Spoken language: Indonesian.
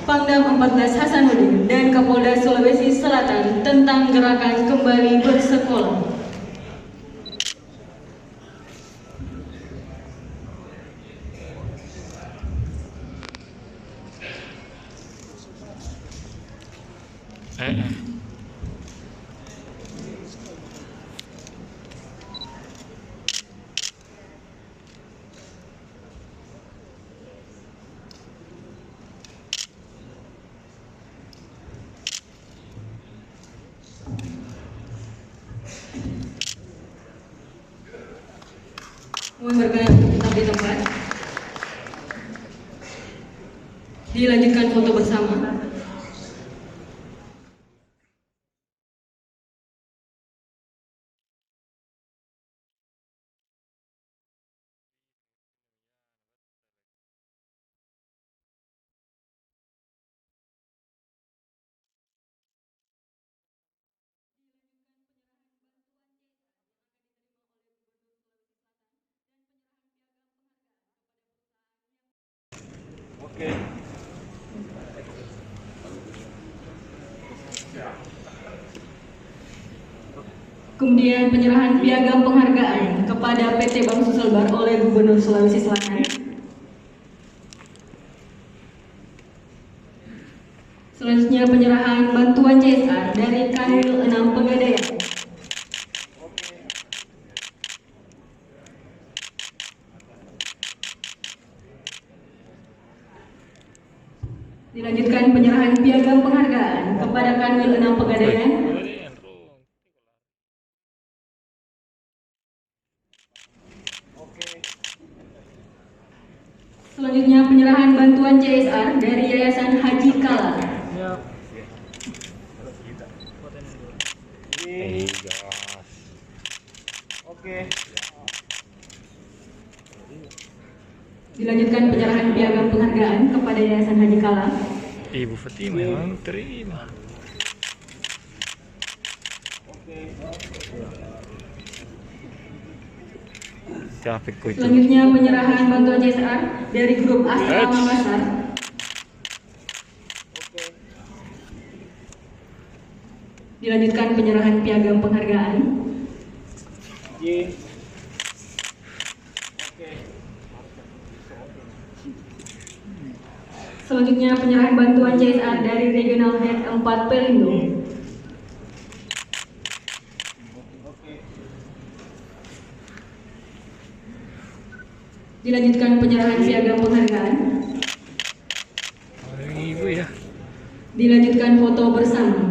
Pangdam 14 Hasanuddin dan Kapolda Sulawesi Selatan tentang gerakan kembali bersekolah. Mohon berkenan untuk tetap di tempat. Dilanjutkan foto bersama. Kemudian penyerahan piagam penghargaan kepada PT Bank Suselbar oleh Gubernur Sulawesi Selatan. Selanjutnya penyerahan bantuan CSR dari Kanwil 6 Pegadaian. Dilanjutkan penyerahan piagam penghargaan kepada Kanwil 6 Pegadaian. Selanjutnya penyerahan bantuan CSR dari Yayasan Haji Kala. Dilanjutkan penyerahan piagam penghargaan kepada Yayasan Haji Kala. Ibu Fatimah memang terima. Selanjutnya penyerahan bantuan CSR dari grup Astra Makassar. Dilanjutkan penyerahan piagam penghargaan. Selanjutnya penyerahan bantuan CSR dari Regional Head 4 Pelindo. Dilanjutkan penyerahan piagam penghargaan. Ibu ya. Dilanjutkan foto bersama.